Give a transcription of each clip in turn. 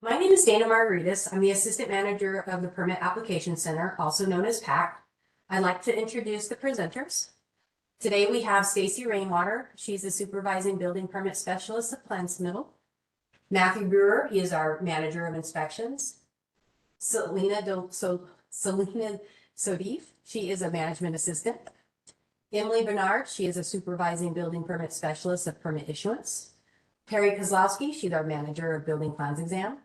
My name is Dana Margaritas. I'm the Assistant Manager of the Permit Application Center, also known as PAC. I'd like to introduce the presenters. Today we have Stacy Rainwater. She's the Supervising Building Permit Specialist at Plainsmiddle. Matthew Brewer, he is our Manager of Inspections. Selena Sodif, she is a Management Assistant. Emily Bernard, she is a Supervising Building Permit Specialist of Permit Issuance. Perry Kozlowski, she's our Manager of Building Plans Exam.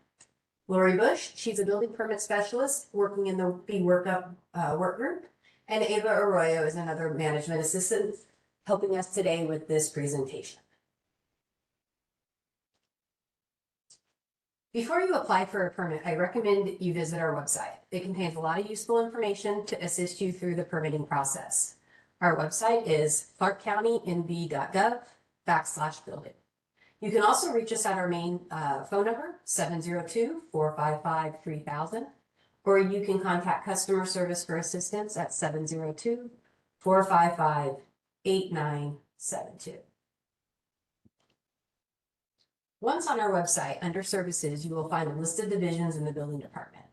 Lori Bush, she's a building permit specialist working in the fee workup work group. And Ava Arroyo is another management assistant helping us today with this presentation. Before you apply for a permit, I recommend you visit our website. It contains a lot of useful information to assist you through the permitting process. Our website is clarkcountynv.gov/building. You can also reach us at our main phone number, 702-455-3000, or you can contact customer service for assistance at 702-455-8972. Once on our website, under services, you will find a list of divisions in the building department.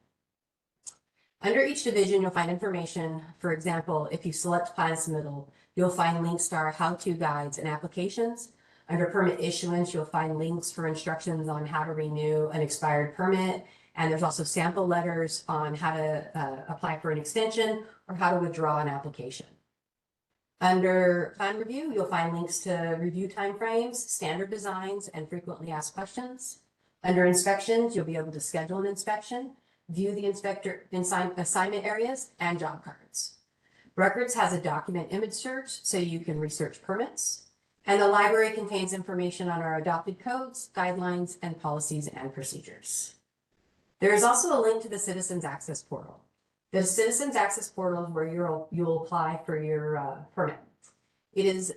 Under each division, you'll find information. For example, if you select Plainsmiddle, you'll find links to our how-to guides and applications. Under permit issuance, you'll find links for instructions on how to renew an expired permit. And there's also sample letters on how to apply for an extension or how to withdraw an application. Under plan review, you'll find links to review timeframes, standard designs, and frequently asked questions. Under inspections, you'll be able to schedule an inspection, view the inspector assignment areas, and job cards. Records has a document image search so you can research permits. And the library contains information on our adopted codes, guidelines, and policies and procedures. There is also a link to the Citizens Access Portal. The Citizens Access Portal is where you'll apply for your permit. It is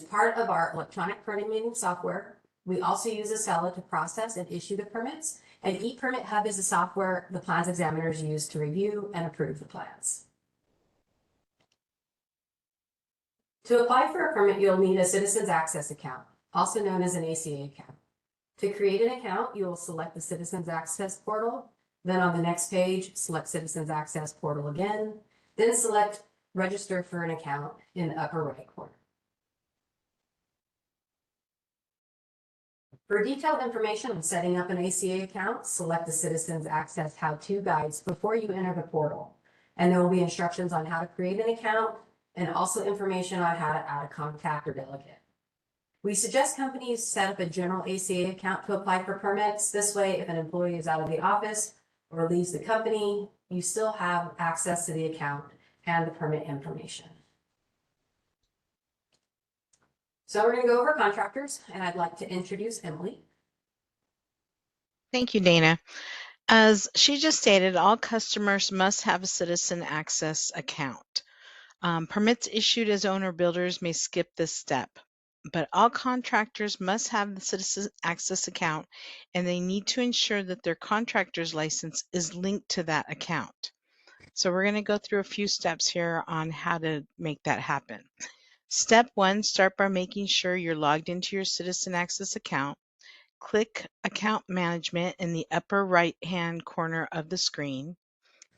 part of our electronic permitting software. We also use Acela to process and issue the permits, and ePermit Hub is the software the plans examiners use to review and approve the plans. To apply for a permit, you'll need a Citizens Access account, also known as an ACA account. To create an account, you will select the Citizens Access Portal. Then on the next page, select Citizens Access Portal again. Then select Register for an account in the upper right corner. For detailed information on setting up an ACA account, select the Citizens Access how-to guides before you enter the portal. And there will be instructions on how to create an account and also information on how to add a contact or delegate. We suggest companies set up a general ACA account to apply for permits. This way, if an employee is out of the office or leaves the company, you still have access to the account and the permit information. So we're going to go over contractors, and I'd like to introduce Emily. Thank you, Dana. As she just stated, all customers must have a Citizen Access account. Permits issued as owner builders may skip this step, but all contractors must have the Citizen Access account, and they need to ensure that their contractor's license is linked to that account. So we're going to go through a few steps here on how to make that happen. Step 1, start by making sure you're logged into your Citizen Access account. Click Account Management in the upper right-hand corner of the screen.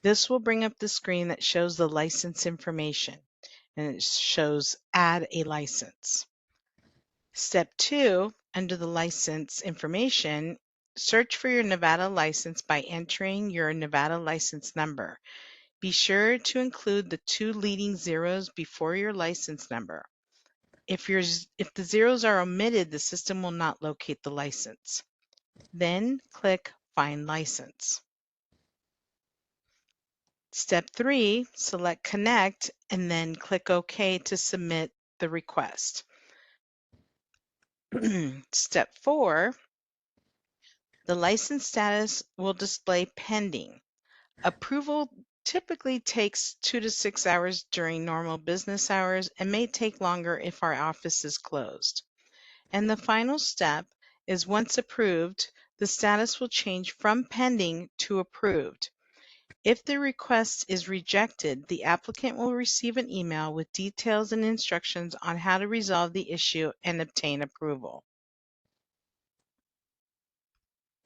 This will bring up the screen that shows the license information, and it shows Add a License. Step 2, under the license information, search for your Nevada license by entering your Nevada license number. Be sure to include the 2 leading zeros before your license number. If the zeros are omitted, the system will not locate the license. Then click Find License. Step 3, select Connect and then click OK to submit the request. Step 4, the license status will display pending. Approval typically takes 2 to 6 hours during normal business hours and may take longer if our office is closed. And the final step is once approved, the status will change from pending to approved. If the request is rejected, the applicant will receive an email with details and instructions on how to resolve the issue and obtain approval.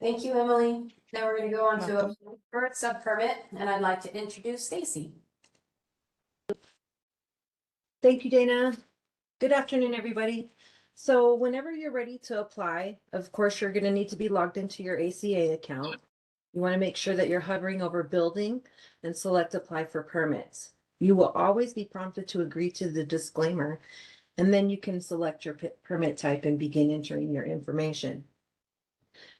Thank you, Emily. Now we're going to go on to a Welcome. first sub permit, and I'd like to introduce Stacy. Thank you, Dana. Good afternoon, everybody. So whenever you're ready to apply, of course, you're going to need to be logged into your ACA account. You want to make sure that you're hovering over building and select apply for permits. You will always be prompted to agree to the disclaimer, and then you can select your permit type and begin entering your information.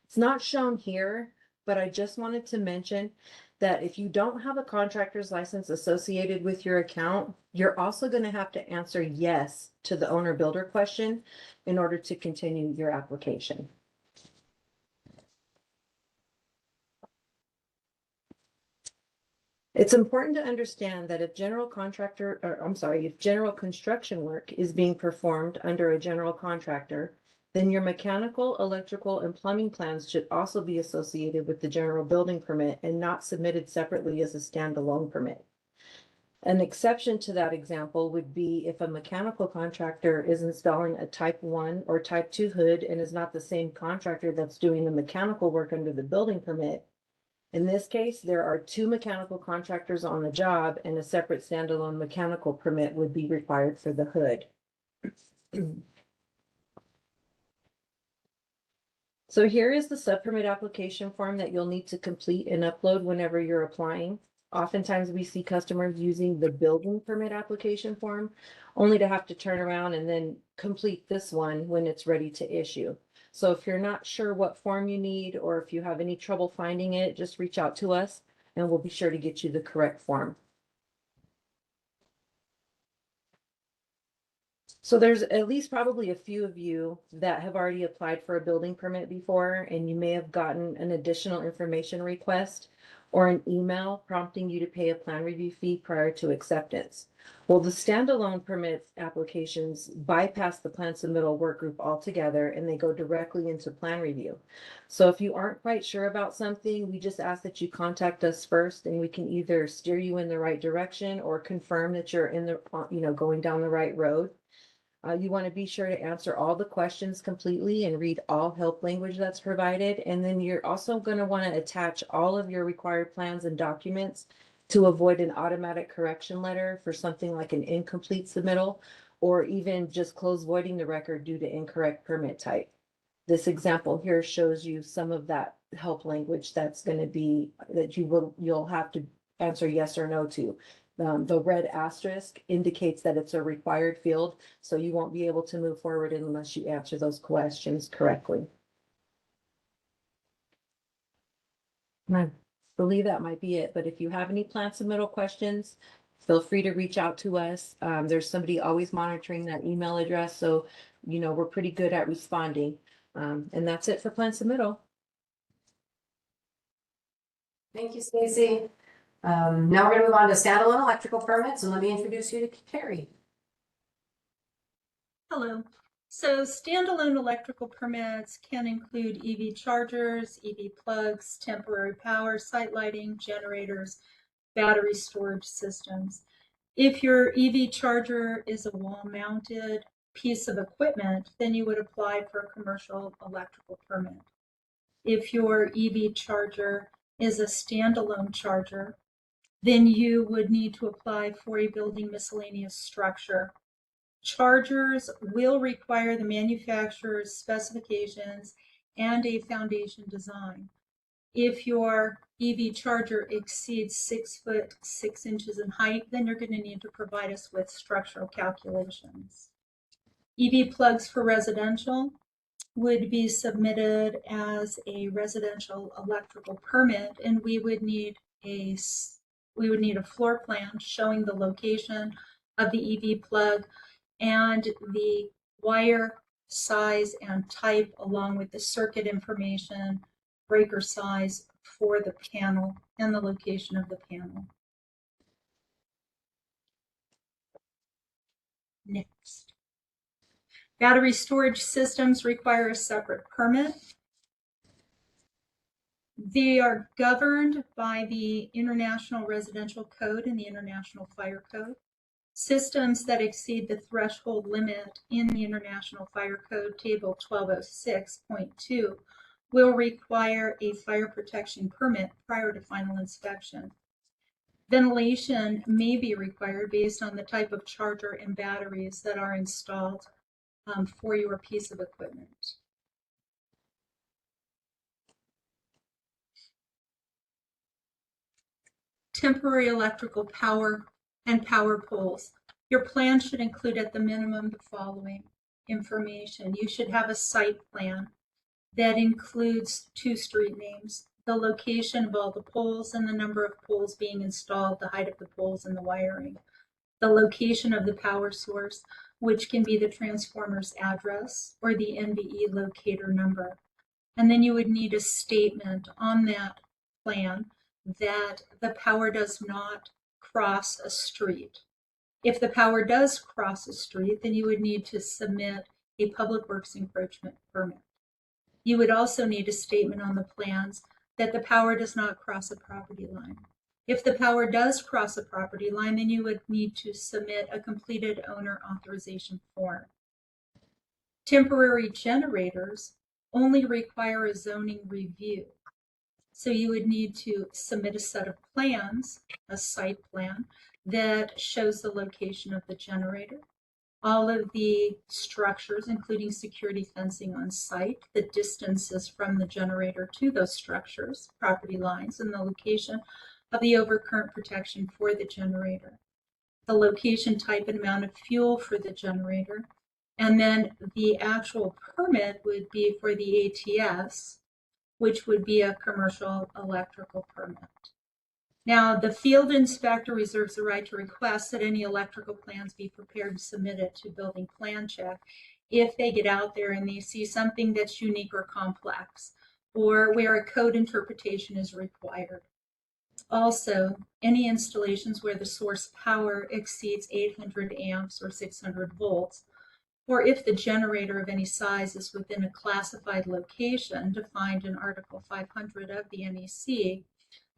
It's not shown here, but I just wanted to mention that if you don't have a contractor's license associated with your account, you're also going to have to answer yes to the owner builder question in order to continue your application. It's important to understand that if general construction work is being performed under a general contractor, then your mechanical, electrical, and plumbing plans should also be associated with the general building permit and not submitted separately as a standalone permit. An exception to that example would be if a mechanical contractor is installing a type 1 or type 2 hood and is not the same contractor that's doing the mechanical work under the building permit. In this case, there are 2 mechanical contractors on the job, and a separate standalone mechanical permit would be required for the hood. So here is the subpermit application form that you'll need to complete and upload whenever you're applying. Oftentimes we see customers using the building permit application form only to have to turn around and then complete this one when it's ready to issue. So if you're not sure what form you need, or if you have any trouble finding it, just reach out to us and we'll be sure to get you the correct form. So there's at least probably a few of you that have already applied for a building permit before, and you may have gotten an additional information request or an email prompting you to pay a plan review fee prior to acceptance. Well, the standalone permit applications bypass the plan submittal work group altogether, and they go directly into plan review. So if you aren't quite sure about something, we just ask that you contact us first, and we can either steer you in the right direction or confirm that you're in the, going down the right road. You want to be sure to answer all the questions completely and read all help language that's provided. And then you're also going to want to attach all of your required plans and documents to avoid an automatic correction letter for something like an incomplete submittal, or even just close voiding the record due to incorrect permit type. This example here shows you some of that help language that's going to be that you'll have to answer yes or no to. The red asterisk indicates that it's a required field, so you won't be able to move forward unless you answer those questions correctly. And I believe that might be it, but if you have any plan submittal questions, feel free to reach out to us. There's somebody always monitoring that email address, so we're pretty good at responding. And that's it for plan submittal. Thank you, Stacy. Now we're going to move on to standalone electrical permits, and let me introduce you to Carrie. Hello. So standalone electrical permits can include EV chargers, EV plugs, temporary power, site lighting, generators, battery storage systems. If your EV charger is a wall-mounted piece of equipment, then you would apply for a commercial electrical permit. If your EV charger is a standalone charger, then you would need to apply for a building miscellaneous structure. Chargers will require the manufacturer's specifications and a foundation design. If your EV charger exceeds 6 foot 6 inches in height, then you're going to need to provide us with structural calculations. EV plugs for residential would be submitted as a residential electrical permit, and we would need a floor plan showing the location of the EV plug and the wire size and type, along with the circuit information, breaker size for the panel, and the location of the panel. Next. Battery storage systems require a separate permit. They are governed by the International Residential Code and the International Fire Code. Systems that exceed the threshold limit in the International Fire Code Table 1206.2 will require a fire protection permit prior to final inspection. Ventilation may be required based on the type of charger and batteries that are installed for your piece of equipment. Temporary electrical power and power poles. Your plan should include at the minimum the following information. You should have a site plan that includes 2 street names, the location of all the poles and the number of poles being installed, the height of the poles and the wiring, the location of the power source, which can be the transformer's address or the NVE locator number. And then you would need a statement on that plan that the power does not cross a street. If the power does cross a street, then you would need to submit a public works encroachment permit. You would also need a statement on the plans that the power does not cross a property line. If the power does cross a property line, then you would need to submit a completed owner authorization form. Temporary generators only require a zoning review. So you would need to submit a set of plans, a site plan, that shows the location of the generator, all of the structures, including security fencing on site, the distances from the generator to those structures, property lines, and the location of the overcurrent protection for the generator, the location, type, and amount of fuel for the generator, and then the actual permit would be for the ATS, which would be a commercial electrical permit. Now, the field inspector reserves the right to request that any electrical plans be prepared and submitted to building plan check if they get out there and they see something that's unique or complex, or where a code interpretation is required. Also, any installations where the source power exceeds 800 amps or 600 volts, or if the generator of any size is within a classified location defined in Article 500 of the NEC,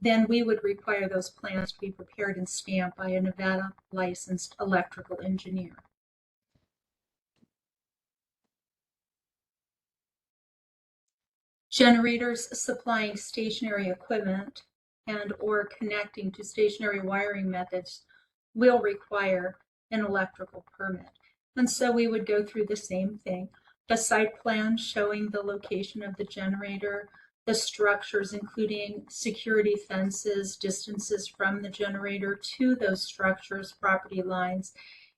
then we would require those plans to be prepared and stamped by a Nevada licensed electrical engineer. Generators supplying stationary equipment and or connecting to stationary wiring methods will require an electrical permit. And so we would go through the same thing. The site plan showing the location of the generator, the structures, including security fences, distances from the generator to those structures, property lines,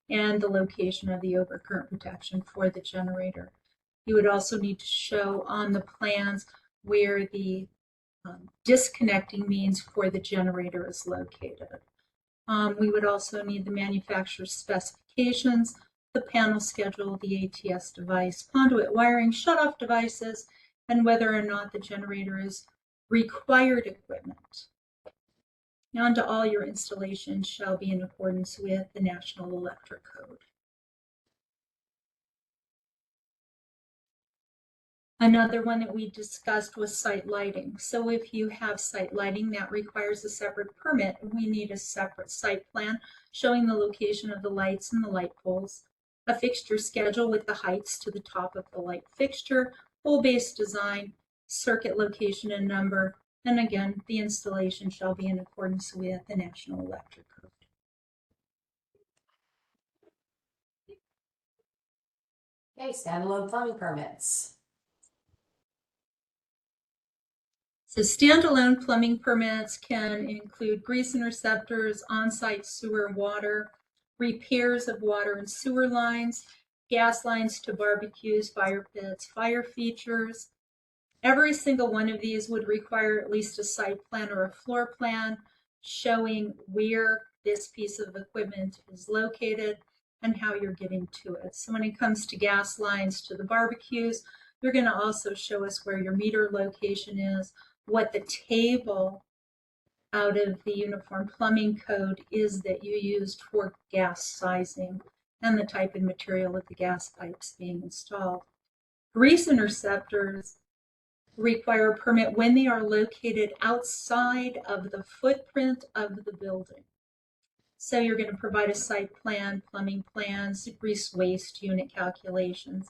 and the location of the overcurrent protection for the generator. You would also need to show on the plans where the disconnecting means for the generator is located. We would also need the manufacturer's specifications, the panel schedule, the ATS device, conduit wiring, shutoff devices, and whether or not the generator is required equipment. And all your installations shall be in accordance with the National Electric Code. Another one that we discussed was site lighting. So if you have site lighting, that requires a separate permit. We need a separate site plan showing the location of the lights and the light poles, a fixture schedule with the heights to the top of the light fixture, pole-based design, circuit location and number, and again, the installation shall be in accordance with the National Electric Code. Okay, standalone plumbing permits. So standalone plumbing permits can include grease interceptors, on-site sewer and water, repairs of water and sewer lines, gas lines to barbecues, fire pits, fire features. Every single one of these would require at least a site plan or a floor plan showing where this piece of equipment is located and how you're getting to it. So when it comes to gas lines to the barbecues, you're going to also show us where your meter location is, what the table out of the Uniform Plumbing Code is that you used for gas sizing, and the type and material of the gas pipes being installed. Grease interceptors require a permit when they are located outside of the footprint of the building. So you're going to provide a site plan, plumbing plans, grease waste unit calculations.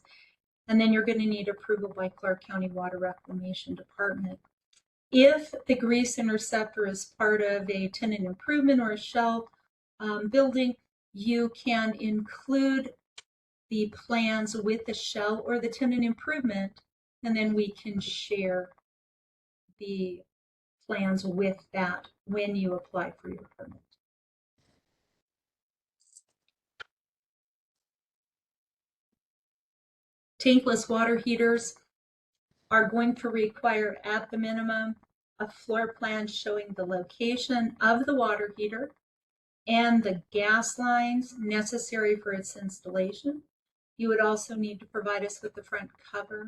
And then you're going to need approval by Clark County Water Reclamation Department. If the grease interceptor is part of a tenant improvement or a shell building, you can include the plans with the shell or the tenant improvement, and then we can share the plans with that when you apply for your permit. Tankless water heaters are going to require, at the minimum, a floor plan showing the location of the water heater and the gas lines necessary for its installation. You would also need to provide us with the front cover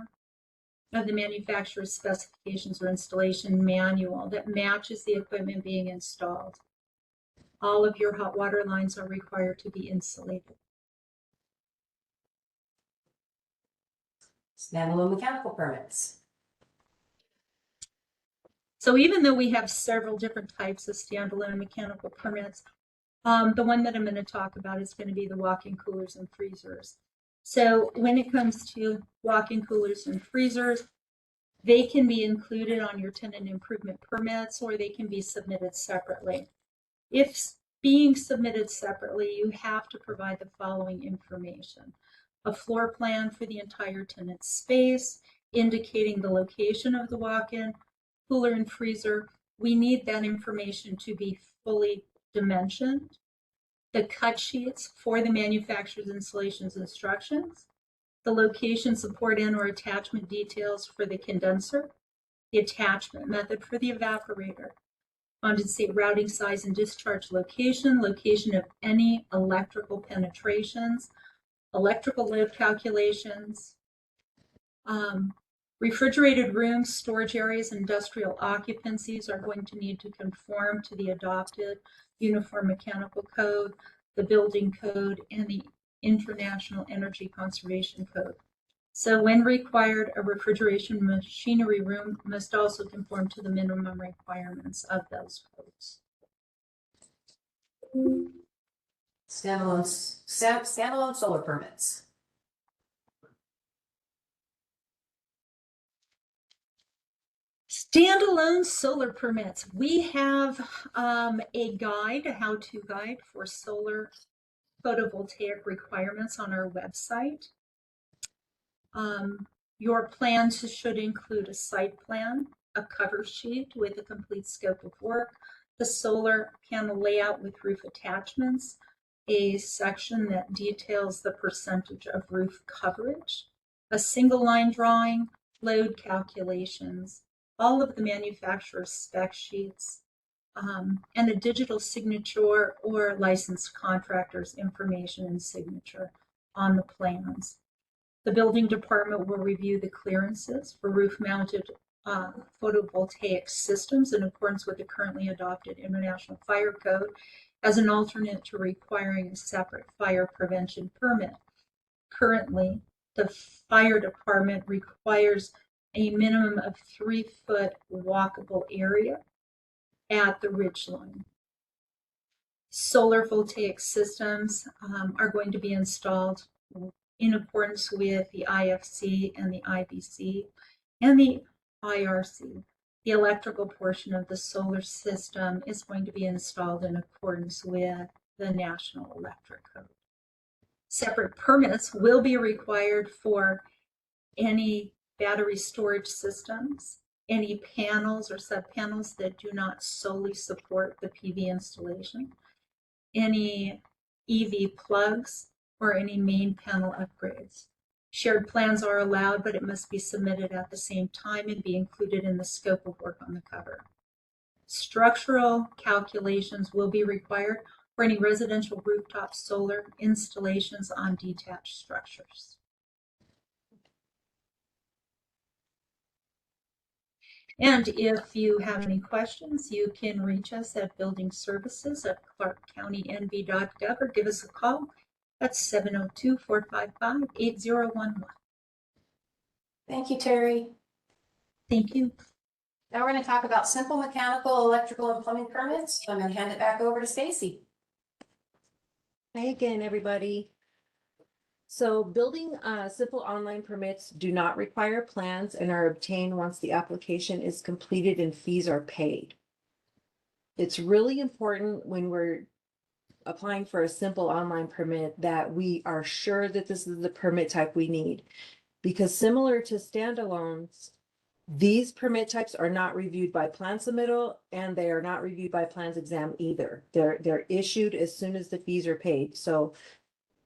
of the manufacturer's specifications or installation manual that matches the equipment being installed. All of your hot water lines are required to be insulated. Standalone mechanical permits. So even though we have several different types of standalone mechanical permits, the one that I'm going to talk about is going to be the walk-in coolers and freezers. So when it comes to walk-in coolers and freezers, they can be included on your tenant improvement permits, or they can be submitted separately. If being submitted separately, you have to provide the following information: a floor plan for the entire tenant space, indicating the location of the walk-in cooler and freezer. We need that information to be fully dimensioned. The cut sheets for the manufacturer's installations instructions, the location, support, and or attachment details for the condenser, the attachment method for the evaporator, condensate routing size and discharge location, location of any electrical penetrations, electrical load calculations, refrigerated rooms, storage areas, industrial occupancies are going to need to conform to the adopted Uniform Mechanical Code, the Building Code, and the International Energy Conservation Code. So when required, a refrigeration machinery room must also conform to the minimum requirements of those codes. Standalone solar permits. Standalone solar permits. We have a guide, a how-to guide for solar photovoltaic requirements on our website. Your plans should include a site plan, a cover sheet with a complete scope of work, the solar panel layout with roof attachments, a section that details the percentage of roof coverage, a single line drawing, load calculations, all of the manufacturer's spec sheets, and a digital signature or licensed contractor's information and signature on the plans. The building department will review the clearances for roof-mounted photovoltaic systems in accordance with the currently adopted International Fire Code as an alternate to requiring a separate fire prevention permit. Currently, the fire department requires a minimum of 3-foot walkable area at the ridge line. Solar voltaic systems are going to be installed in accordance with the IFC and the IBC and the IRC. The electrical portion of the solar system is going to be installed in accordance with the National Electric Code. Separate permits will be required for any battery storage systems, any panels or subpanels that do not solely support the PV installation, any EV plugs, or any main panel upgrades. Shared plans are allowed, but it must be submitted at the same time and be included in the scope of work on the cover. Structural calculations will be required for any residential rooftop solar installations on detached structures. And if you have any questions, you can reach us at buildingservices@clarkcountynv.gov or give us a call at 702-455-8011. Thank you, Terry. Thank you. Now we're going to talk about simple mechanical, electrical, and plumbing permits. I'm going to hand it back over to Stacy. Hi again, everybody. So building simple online permits do not require plans and are obtained once the application is completed and fees are paid. It's really important when we're applying for a simple online permit that we are sure that this is the permit type we need. Because similar to standalones, these permit types are not reviewed by plan submittal and they are not reviewed by plans exam either. They're issued as soon as the fees are paid. So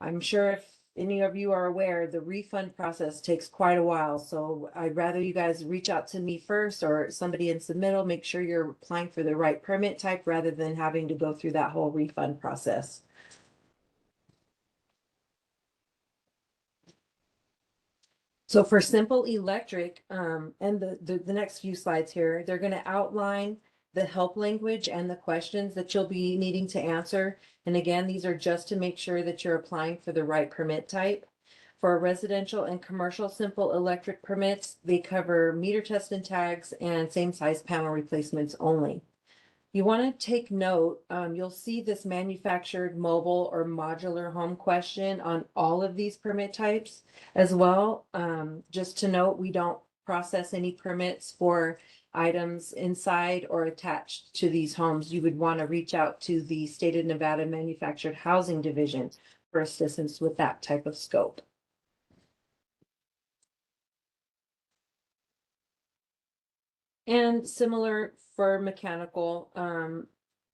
I'm sure if any of you are aware, the refund process takes quite a while. So I'd rather you guys reach out to me first or somebody in submittal, make sure you're applying for the right permit type rather than having to go through that whole refund process. So for simple electric, and the next few slides here, they're gonna outline the help language and the questions that you'll be needing to answer. And again, these are just to make sure that you're applying for the right permit type. For residential and commercial simple electric permits, they cover meter test and tags and same size panel replacements only. You want to take note, you'll see this manufactured mobile or modular home question on all of these permit types as well. Just to note, we don't process any permits for items inside or attached to these homes. You would want to reach out to the State of Nevada Manufactured Housing Division for assistance with that type of scope. And similar for mechanical,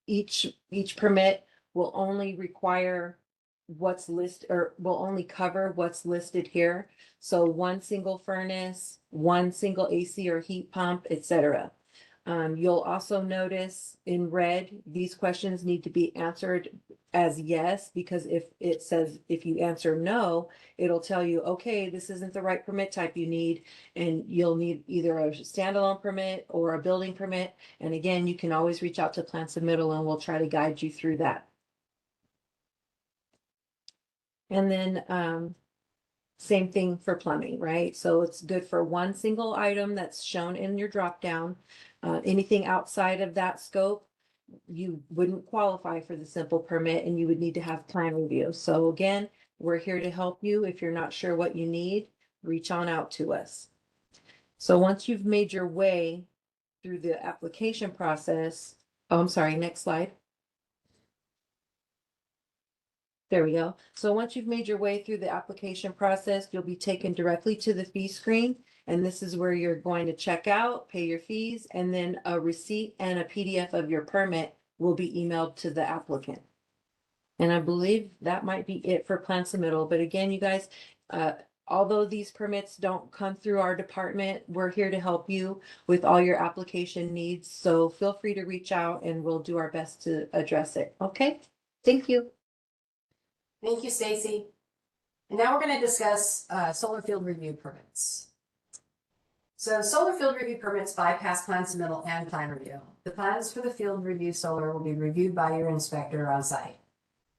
each permit will only require what's listed or will only cover what's listed here. So one single furnace, one single AC or heat pump, etc. You'll also notice in red, these questions need to be answered as yes, because if it says, if you answer no, it'll tell you, okay, this isn't the right permit type you need, and you'll need either a standalone permit or a building permit. And again, you can always reach out to Plan Submittal and we'll try to guide you through that. And then, same thing for plumbing, right? So it's good for one single item that's shown in your drop down. Anything outside of that scope, you wouldn't qualify for the simple permit and you would need to have plan review. So again, we're here to help you. If you're not sure what you need, reach on out to us. So once you've made your way through the application process, oh, I'm sorry, next slide. There we go. So once you've made your way through the application process, you'll be taken directly to the fee screen. And this is where you're going to check out, pay your fees, and then a receipt and a PDF of your permit will be emailed to the applicant. And I believe that might be it for plan submittal. But again, you guys, although these permits don't come through our department, we're here to help you with all your application needs. So feel free to reach out and we'll do our best to address it. Okay, thank you. Thank you, Stacy. And now we're going to discuss solar field review permits. So solar field review permits bypass plan submittal and plan review. The plans for the field review solar will be reviewed by your inspector on site.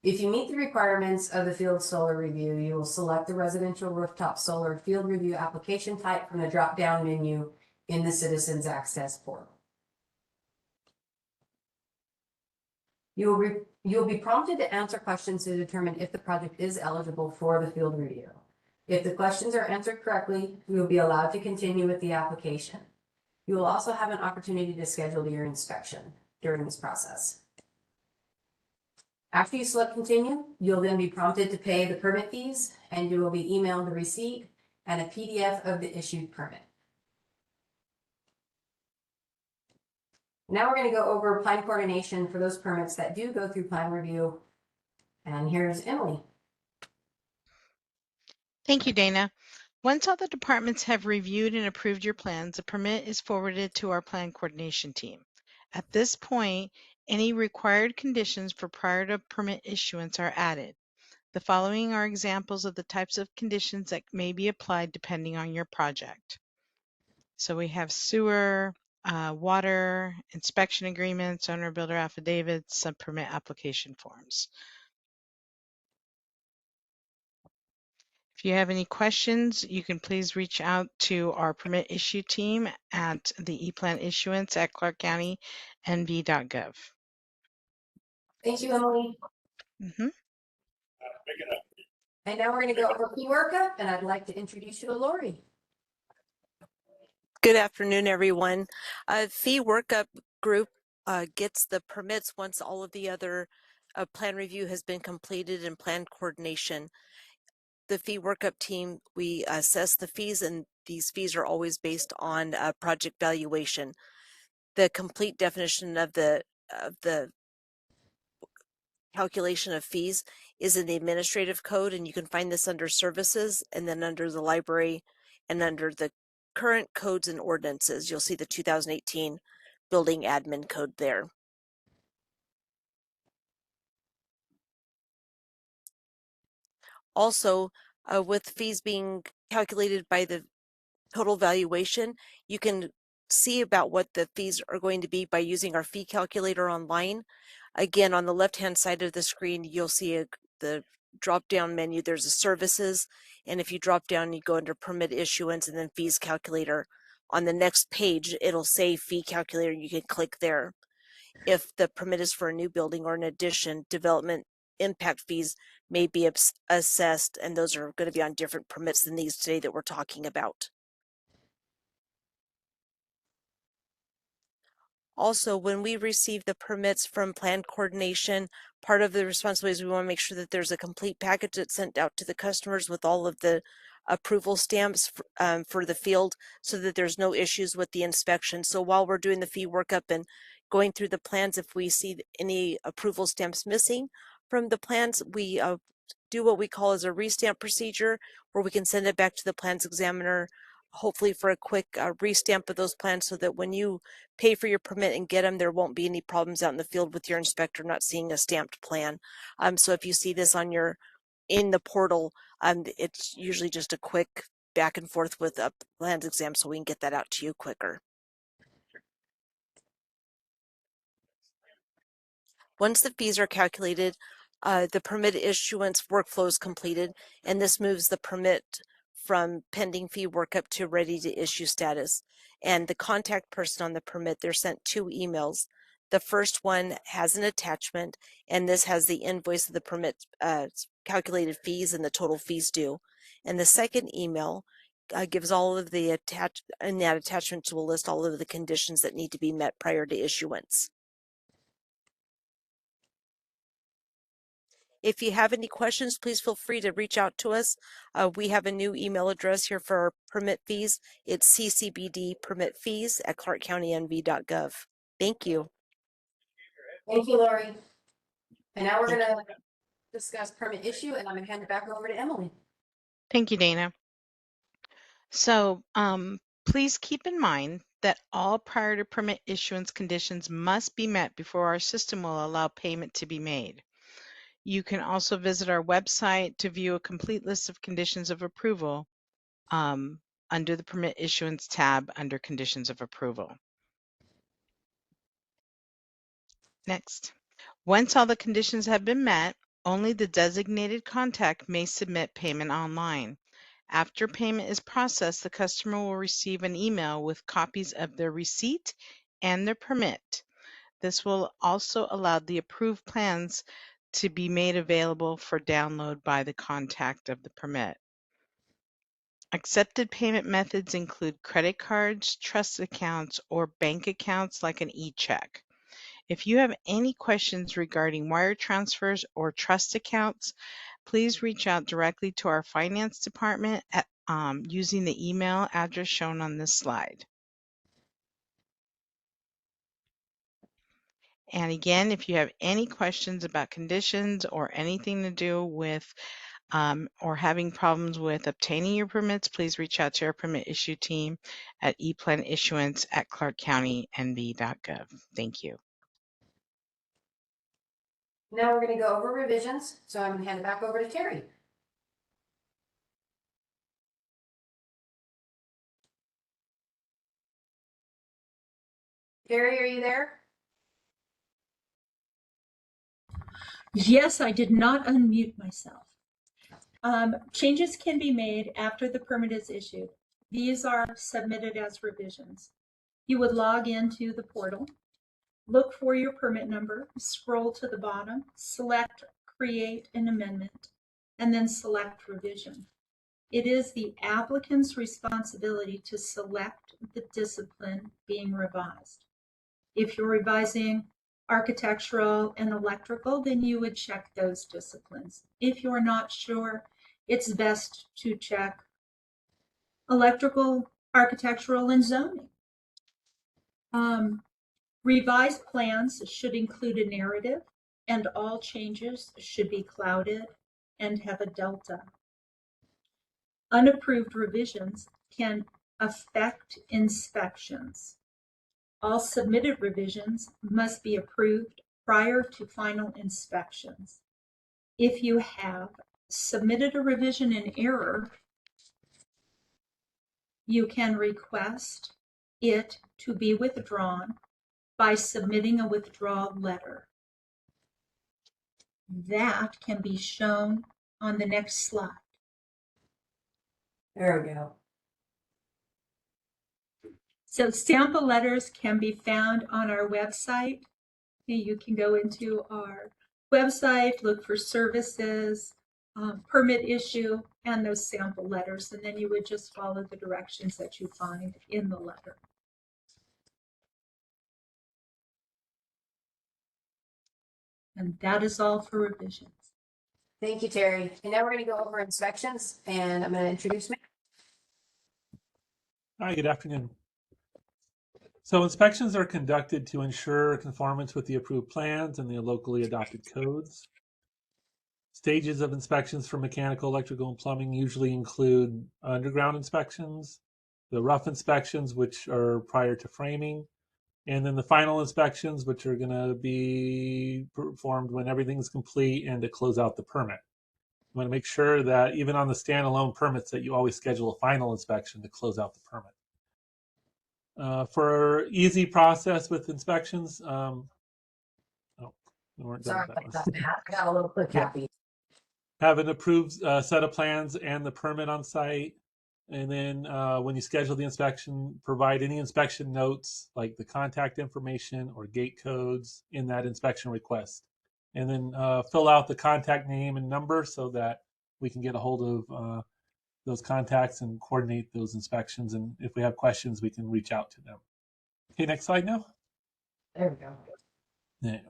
If you meet the requirements of the field solar review, you will select the residential rooftop solar field review application type from the drop-down menu in the Citizens Access portal. You'll be prompted to answer questions to determine if the project is eligible for the field review. If the questions are answered correctly, you will be allowed to continue with the application. You will also have an opportunity to schedule your inspection during this process. After you select continue, you'll then be prompted to pay the permit fees, and you will be emailed the receipt and a PDF of the issued permit. Now we're going to go over plan coordination for those permits that do go through plan review. And here's Emily. Thank you, Dana. Once all the departments have reviewed and approved your plans, a permit is forwarded to our plan coordination team. At this point, any required conditions for prior to permit issuance are added. The following are examples of the types of conditions that may be applied depending on your project. So we have sewer, water, inspection agreements, owner builder affidavits, sub-permit application forms. If you have any questions, you can please reach out to our permit issue team at the e-plan issuance at clarkcountynv.gov. Thank you, Emily. Mm-hmm. And now we're going to go over fee workup, and I'd like to introduce you to Lori. Good afternoon, everyone. Fee workup group gets the permits once all of the other plan review has been completed and plan coordination. The fee workup team, we assess the fees, and these fees are always based on project valuation. The complete definition of the calculation of fees is in the administrative code, and you can find this under services and then under the library and under the current codes and ordinances. You'll see the 2018 building admin code there. Also, with fees being calculated by the total valuation, you can see about what the fees are going to be by using our fee calculator online. Again, on the left-hand side of the screen, you'll see the drop-down menu. There's a services, and if you drop down, you go under permit issuance and then fees calculator. On the next page, it'll say fee calculator. You can click there. If the permit is for a new building or an addition, development impact fees may be assessed, and those are going to be on different permits than these today that we're talking about. Also, when we receive the permits from plan coordination, part of the responsibility is we want to make sure that there's a complete package that's sent out to the customers with all of the approval stamps for the field, so that there's no issues with the inspection. So while we're doing the fee workup and going through the plans, if we see any approval stamps missing from the plans, we do what we call as a restamp procedure, where we can send it back to the plans examiner, hopefully for a quick restamp of those plans, so that when you pay for your permit and get them, there won't be any problems out in the field with your inspector not seeing a stamped plan. So if you see this on in the portal, it's usually just a quick back and forth with a plans exam, so we can get that out to you quicker. Once the fees are calculated, the permit issuance workflow is completed, and this moves the permit from pending fee workup to ready to issue status. And the contact person on the permit, they're sent 2 emails. The first one has an attachment, and this has the invoice of the permit calculated fees and the total fees due. And the second email gives all of the and that attachment will list all of the conditions that need to be met prior to issuance. If you have any questions, please feel free to reach out to us. We have a new email address here for our permit fees. It's ccbdpermitfees@clarkcountynv.gov. Thank you. Thank you, Lori. And now we're going to discuss permit issue, and I'm going to hand it back over to Emily. Thank you, Dana. So please keep in mind that all prior to permit issuance conditions must be met before our system will allow payment to be made. You can also visit our website to view a complete list of conditions of approval under the permit issuance tab under conditions of approval. Next. Once all the conditions have been met, only the designated contact may submit payment online. After payment is processed, the customer will receive an email with copies of their receipt and their permit. This will also allow the approved plans to be made available for download by the contact of the permit. Accepted payment methods include credit cards, trust accounts, or bank accounts like an e-check. If you have any questions regarding wire transfers or trust accounts, please reach out directly to our finance department using the email address shown on this slide. And again, if you have any questions about conditions or anything to do with or having problems with obtaining your permits, please reach out to our permit issue team at eplanissuance@clarkcountynv.gov. Thank you. Now we're going to go over revisions, so I'm going to hand it back over to Terry. Terry, are you there? Yes, I did not unmute myself. Changes can be made after the permit is issued. These are submitted as revisions. You would log into the portal, look for your permit number, scroll to the bottom, select Create an Amendment. and then select revision. It is the applicant's responsibility to select the discipline being revised. If you're revising architectural and electrical, then you would check those disciplines. If you're not sure, it's best to check electrical, architectural, and zoning. Revised plans should include a narrative, and all changes should be clouded and have a delta. Unapproved revisions can affect inspections. All submitted revisions must be approved prior to final inspections. If you have submitted a revision in error, you can request it to be withdrawn by submitting a withdrawal letter. That can be shown on the next slide. There we go. So sample letters can be found on our website. You can go into our website, look for services, permit issue, and those sample letters, and then you would just follow the directions that you find in the letter. And that is all for revisions. Thank you, Terry. And now we're going to go over inspections, and I'm going to introduce Matt. Hi, good afternoon. So inspections are conducted to ensure conformance with the approved plans and the locally adopted codes. Stages of inspections for mechanical, electrical, and plumbing usually include underground inspections, the rough inspections, which are prior to framing, and then the final inspections, which are going to be performed when everything's complete and to close out the permit. You want to make sure that even on the standalone permits that you always schedule a final inspection to close out the permit. For easy process with inspections, oh, we weren't done Sorry with that about one. that, Matt. I got a little quick Yeah. copy. Have an approved set of plans and the permit on site. And then when you schedule the inspection, provide any inspection notes like the contact information or gate codes in that inspection request. And then fill out the contact name and number so that we can get a hold of those contacts and coordinate those inspections. And if we have questions, we can reach out to them. Okay, next slide now. There we go. Yeah.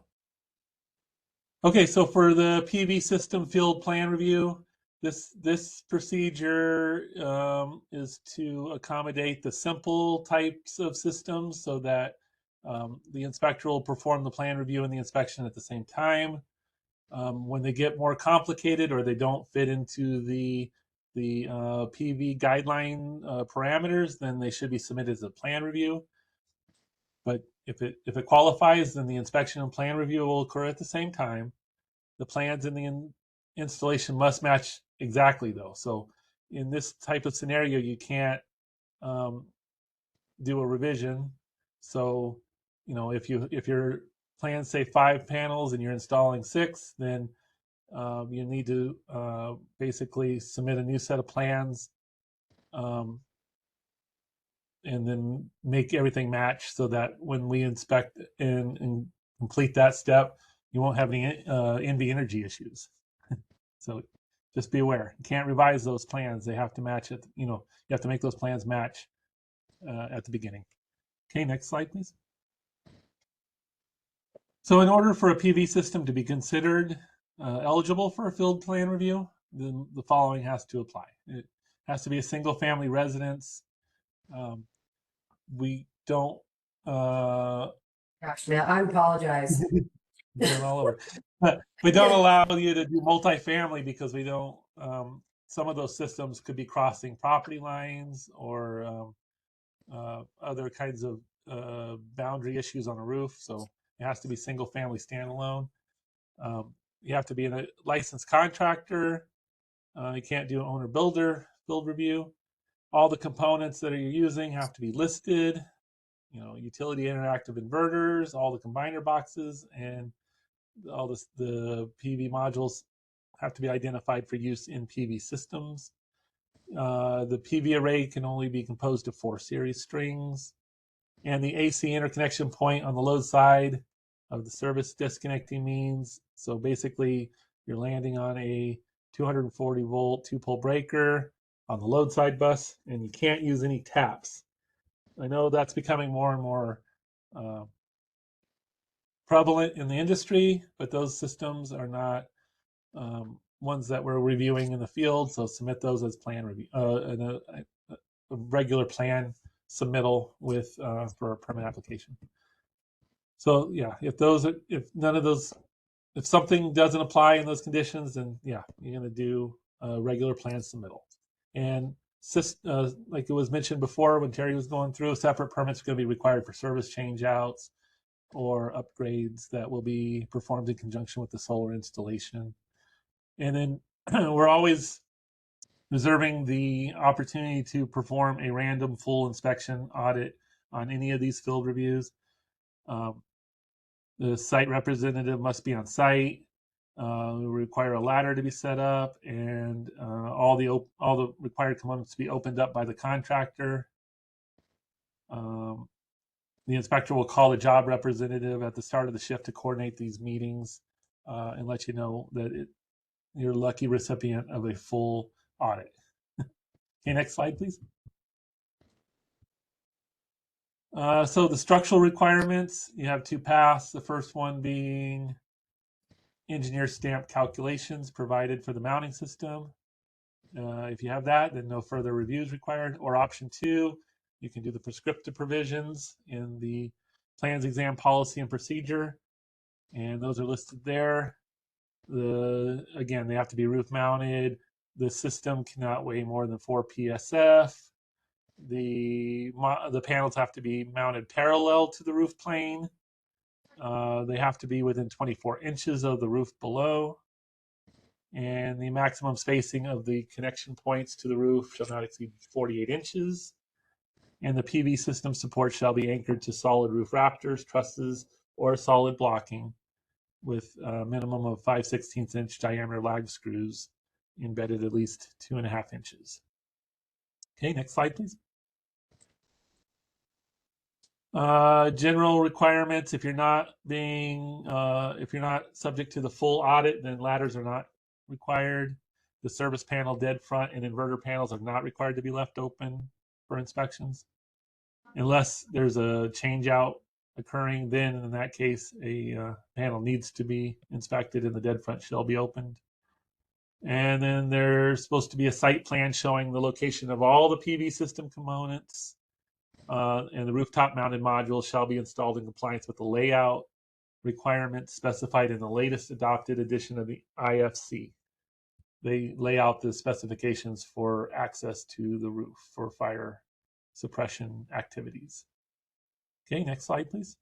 Okay, so for the PV system field plan review, this procedure is to accommodate the simple types of systems so that the inspector will perform the plan review and the inspection at the same time. When they get more complicated or they don't fit into the PV guideline parameters, then they should be submitted as a plan review. But if it qualifies, then the inspection and plan review will occur at the same time. The plans and the installation must match exactly, though. So in this type of scenario, you can't do a revision. So, you know, if your plans say 5 panels and you're installing 6, then you need to basically submit a new set of plans and then make everything match so that when we inspect and complete that step, you won't have any NV energy issues. So just be aware. You can't revise those plans. They have to match it. You know, you have to make those plans match at the beginning. Okay, next slide, please. So in order for a PV system to be considered eligible for a field plan review, then the following has to apply. It has to be a single family residence. We don't Gosh, Matt, I apologize. all over. But we don't allow you to do multifamily because we don't. Some of those systems could be crossing property lines or other kinds of boundary issues on a roof. So it has to be single family standalone. You have to be a licensed contractor. You can't do an owner builder build review. All the components that you're using have to be listed. You know, utility interactive inverters, all the combiner boxes, and all this, the PV modules have to be identified for use in PV systems. The PV array can only be composed of 4 series strings, and the AC interconnection point on the load side of the service disconnecting means, so basically you're landing on a 240 volt 2-pole breaker on the load side bus, and you can't use any taps. I know that's becoming more and more prevalent in the industry, but those systems are not ones that we're reviewing in the field. So submit those as plan review, a regular plan submittal with for a permit application. So yeah, if none of those, if something doesn't apply in those conditions, then yeah, you're going to do a regular plan submittal. And like it was mentioned before when Terry was going through, separate permits are going to be required for service change outs or upgrades that will be performed in conjunction with the solar installation. And then we're always reserving the opportunity to perform a random full inspection audit on any of these field reviews. The site representative must be on site. We require a ladder to be set up, and all the required components to be opened up by the contractor. The inspector will call the job representative at the start of the shift to coordinate these meetings and let you know that you're a lucky recipient of a full audit. Okay, next slide, please. So the structural requirements, you have two paths. The first one being engineer stamp calculations provided for the mounting system. If you have that, then no further review is required. Or option two, you can do the prescriptive provisions in the plans, exam, policy, and procedure. And those are listed there. Again, they have to be roof mounted. The system cannot weigh more than 4 PSF. The panels have to be mounted parallel to the roof plane. They have to be within 24 inches of the roof below. And the maximum spacing of the connection points to the roof shall not exceed 48 inches. And the PV system support shall be anchored to solid roof rafters, trusses, or solid blocking with a minimum of 5/16 inch diameter lag screws embedded at least 2.5 inches. Okay, next slide, please. General requirements: if you're not subject to the full audit, then ladders are not required. The service panel, dead front, and inverter panels are not required to be left open for inspections, unless there's a change out occurring. Then, in that case, a panel needs to be inspected, and the dead front shall be opened. And then there's supposed to be a site plan showing the location of all the PV system components. And the rooftop mounted modules shall be installed in compliance with the layout requirements specified in the latest adopted edition of the IFC. They lay out the specifications for access to the roof for fire suppression activities. Okay, next slide, please.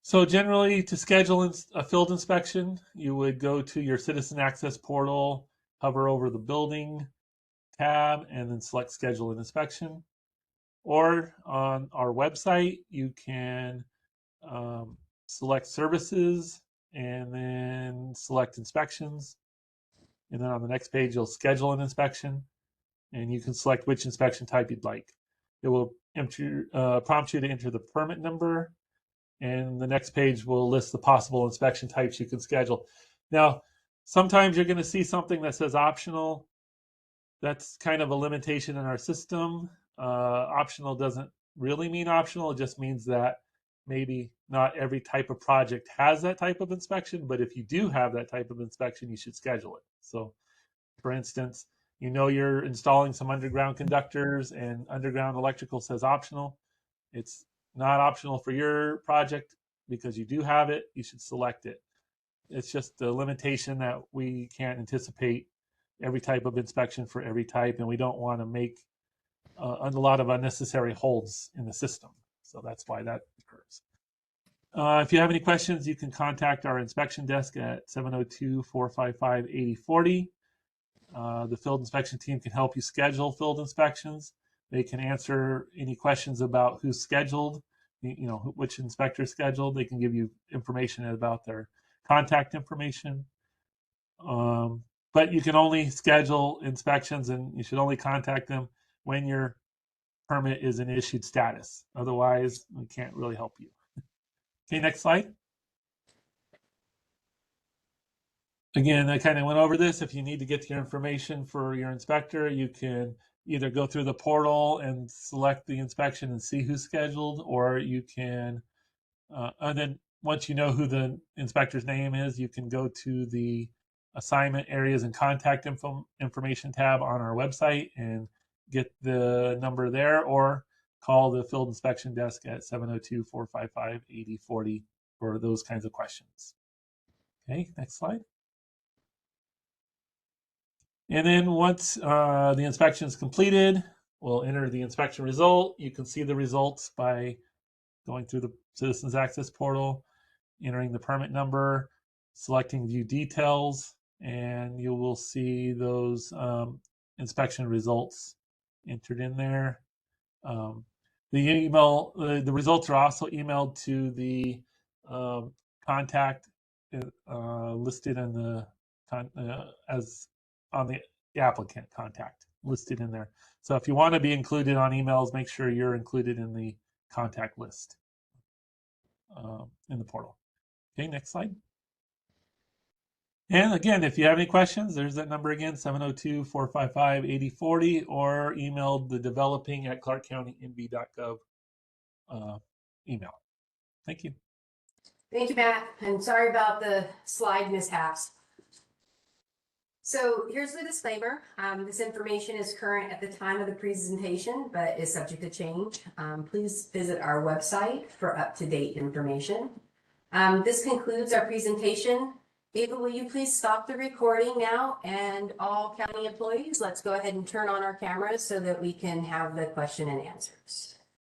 So generally, to schedule a field inspection, you would go to your citizen access portal, hover over the building tab, and then select schedule an inspection. Or on our website, you can select services and then select inspections. And then on the next page, you'll schedule an inspection, and you can select which inspection type you'd like. It will prompt you to enter the permit number, and the next page will list the possible inspection types you can schedule. Now, sometimes you're going to see something that says optional. That's kind of a limitation in our system. Optional doesn't really mean optional. It just means that maybe not every type of project has that type of inspection, but if you do have that type of inspection, you should schedule it. So for instance, you know you're installing some underground conductors and underground electrical says optional. It's not optional for your project because you do have it. You should select it. It's just a limitation that we can't anticipate every type of inspection for every type, and we don't want to make a lot of unnecessary holds in the system. So that's why that occurs. If you have any questions, you can contact our inspection desk at 702-455-8040. The field inspection team can help you schedule field inspections. They can answer any questions about who's scheduled, which inspector scheduled. They can give you information about their contact information. But you can only schedule inspections, and you should only contact them when your permit is in issued status. Otherwise, we can't really help you. Okay, next slide. Again, I kind of went over this. If you need to get your information for your inspector, you can either go through the portal and select the inspection and see who's scheduled, or you can, and then once you know who the inspector's name is, you can go to the assignment areas and contact information tab on our website and get the number there, or call the field inspection desk at 702-455-8040 for those kinds of questions. Okay, next slide. And then once the inspection is completed, we'll enter the inspection result. You can see the results by going through the Citizens Access portal, entering the permit number, selecting view details, and you will see those inspection results entered in there. The results are also emailed to the contact listed in the as on the applicant contact listed in there. So if you want to be included on emails, make sure you're included in the contact list in the portal. Okay, next slide. And again, if you have any questions, there's that number again, 702-455-8040, or email the developing@clarkcountynv.gov email. Thank you. Thank you, Matt, and sorry about the slide mishaps. So here's the disclaimer. This information is current at the time of the presentation, but is subject to change. Please visit our website for up-to-date information. This concludes our presentation. Ava, will you please stop the recording now? And all county employees, let's go ahead and turn on our cameras so that we can have the question and answers.